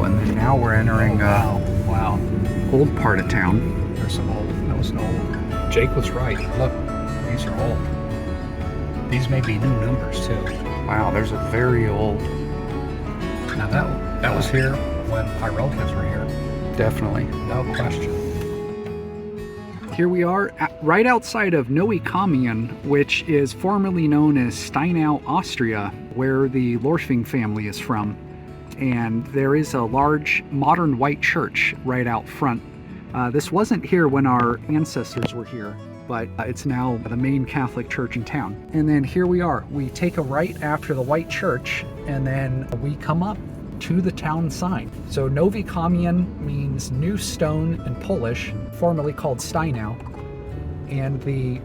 and then now we're entering Wow. old part of town. There's some old. That was an old. Jake was right. Look, these are old. These may be new numbers too. Wow, there's a very old. Now that was here when our relatives were here. Definitely. No question. Here we are right outside of Nowy Kamień, which is formerly known as Steinau, Austria, where the Lorfing family is from. And there is a large modern white church right out front. This wasn't here when our ancestors were here, but it's now the main Catholic church in town. And then here we are. We take a right after the white church, and then we come up to the town sign. So Nowy Kamień means new stone in Polish, formerly called Steinau. And the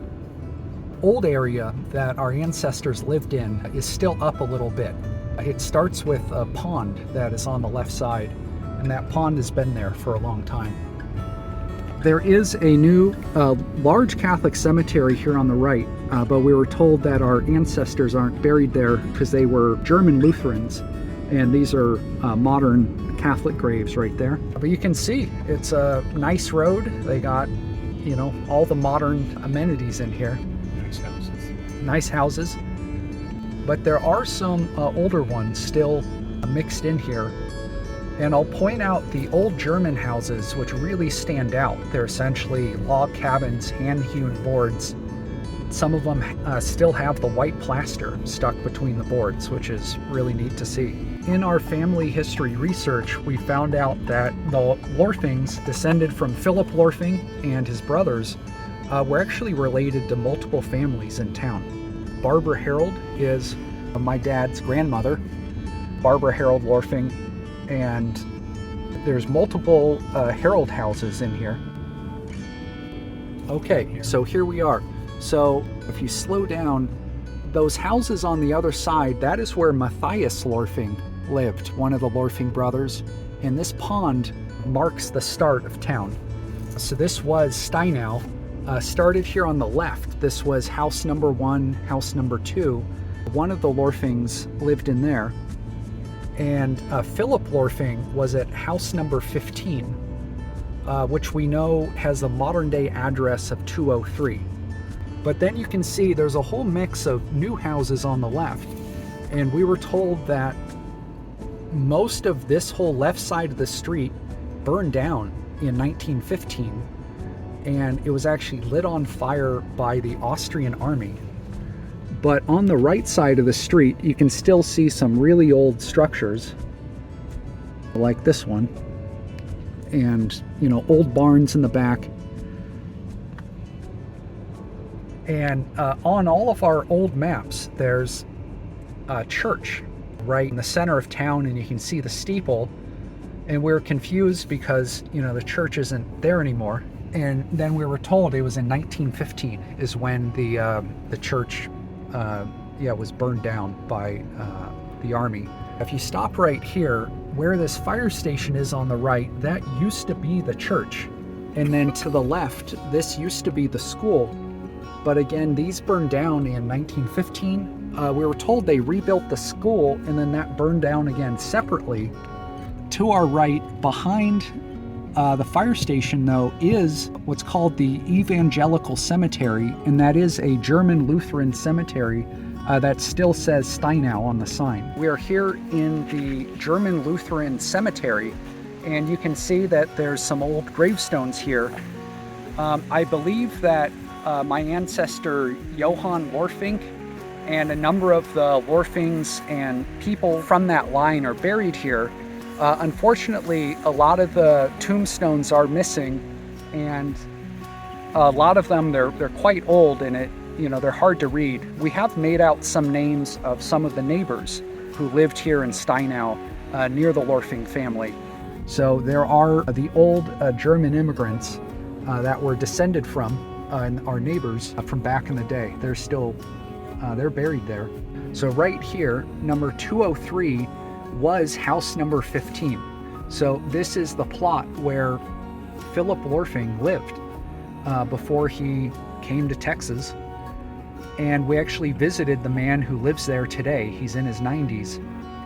old area that our ancestors lived in is still up a little bit. It starts with a pond that is on the left side, and that pond has been there for a long time. There is a new large Catholic cemetery here on the right, but we were told that our ancestors aren't buried there because they were German Lutherans, and these are modern Catholic graves right there. But you can see it's a nice road. They got, you know, all the modern amenities in here. Nice houses. Nice houses. But there are some older ones still mixed in here. And I'll point out the old German houses, which really stand out. They're essentially log cabins, hand-hewn boards. Some of them still have the white plaster stuck between the boards, which is really neat to see. In our family history research, we found out that the Lorfings descended from Philipp Lohrfink and his brothers were actually related to multiple families in town. Barbara Herold is my dad's grandmother, Barbara Herold Lorfing, and there's multiple Herold houses in here. Okay, so here we are. So if you slow down, those houses on the other side, that is where Mathias Lorfing lived, one of the Lorfing brothers, and this pond marks the start of town. So this was Steinau, started here on the left. This was house number 1, house number 2. One of the Lorfings lived in there, and Philipp Lohrfink was at house number 15, which we know has a modern day address of 203. But then you can see there's a whole mix of new houses on the left, and we were told that most of this whole left side of the street burned down in 1915, and it was actually lit on fire by the Austrian army. But on the right side of the street, you can still see some really old structures, like this one, and, you know, old barns in the back. And on all of our old maps, there's a church right in the center of town, and you can see the steeple. And we're confused because, you know, the church isn't there anymore. And then we were told it was in 1915 is when the church was burned down by the army. If you stop right here, where this fire station is on the right, that used to be the church. And then to the left, this used to be the school. But again, these burned down in 1915. We were told they rebuilt the school, and then that burned down again separately. To our right, behind the fire station, though, is what's called the Evangelical Cemetery, and that is a German Lutheran cemetery that still says Steinau on the sign. We are here in the German Lutheran cemetery, and you can see that there's some old gravestones here. I believe that my ancestor Johan Philipp and a number of the Lorfings and people from that line are buried here. Unfortunately, a lot of the tombstones are missing, and a lot of them they're quite old, and they're hard to read. We have made out some names of some of the neighbors who lived here in Steinau near the Lorfing family. So there are the old German immigrants that were descended from our neighbors from back in the day. They're still they're buried there. So right here, number 203 was house number 15. So this is the plot where Philipp Lohrfink lived before he came to Texas. And we actually visited the man who lives there today. He's in his 90s.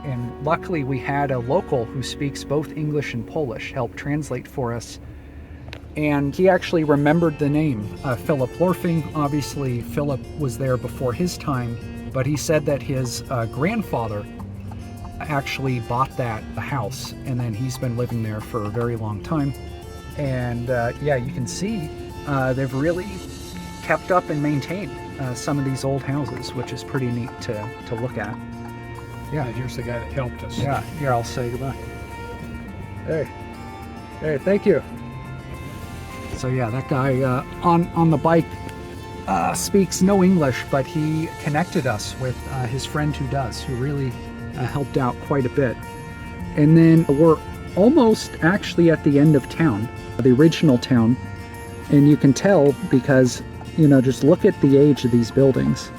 And luckily we had a local who speaks both English and Polish help translate for us. And he actually remembered the name, Philipp Lohrfink. Obviously, Philip was there before his time, but he said that his grandfather actually bought the house, and then he's been living there for a very long time. And yeah, you can see they've really kept up and maintained some of these old houses, which is pretty neat to look at. Yeah, here's the guy that helped us. Yeah, here, I'll say goodbye. Hey, thank you. So yeah, that guy on the bike speaks no English, but he connected us with his friend who does, who really helped out quite a bit. And then we're almost actually at the end of town, the original town, and you can tell because, you know, just look at the age of these buildings.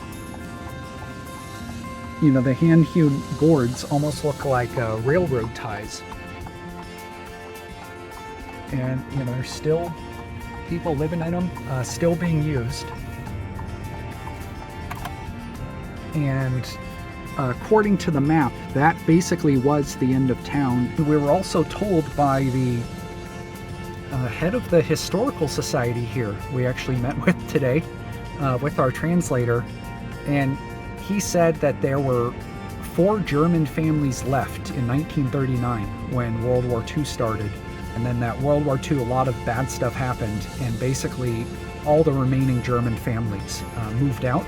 You know, the hand-hewn boards almost look like railroad ties. And, you know, there's still people living in them, still being used. And according to the map, that basically was the end of town. We were also told by the head of the Historical Society here, we actually met with today, with our translator, and he said that there were 4 German families left in 1939 when World War II started. And then that World War II, a lot of bad stuff happened, and basically all the remaining German families moved out.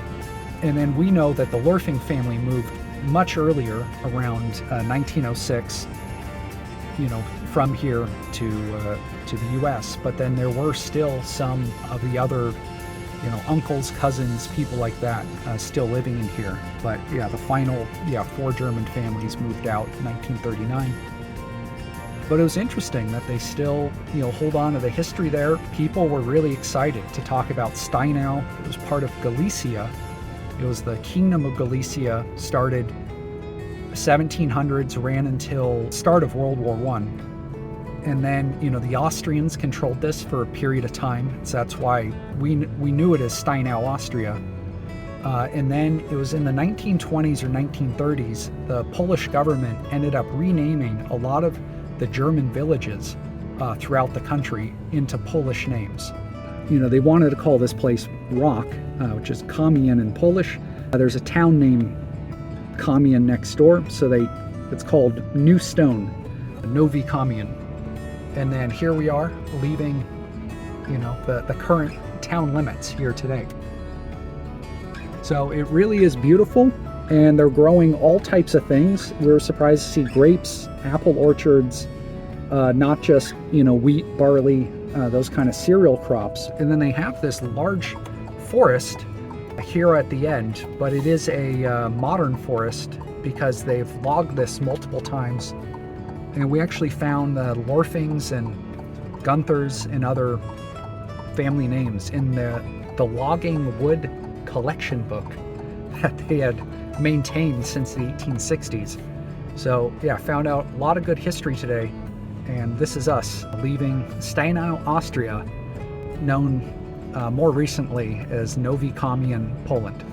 And then we know that the Lorfing family moved much earlier, around 1906, you know, from here to the U.S. But then there were still some of the other, you know, uncles, cousins, people like that still living in here. But yeah, the final 4 German families moved out in 1939. But it was interesting that they still, you know, hold on to the history there. People were really excited to talk about Steinau. It was part of Galicia. It was the Kingdom of Galicia, started 1700s, ran until start of World War I. And then, you know, the Austrians controlled this for a period of time. So that's why we knew it as Steinau, Austria. And then it was in the 1920s or 1930s, the Polish government ended up renaming a lot of the German villages throughout the country into Polish names. You know, they wanted to call this place Rock, which is Kamień in Polish. There's a town named Kamień next door, so it's called New Stone, Nowy Kamień. And then here we are leaving, you know, the current town limits here today. So it really is beautiful, and they're growing all types of things. We were surprised to see grapes, apple orchards, not just, you know, wheat, barley, those kind of cereal crops. And then they have this large forest here at the end, but it is a modern forest because they've logged this multiple times. And we actually found the Lorfings and Gunthers and other family names in the logging wood collection book that they had maintained since the 1860s. So yeah, found out a lot of good history today. And this is us leaving Steinau, Austria, known more recently as Nowy Kamień, Poland.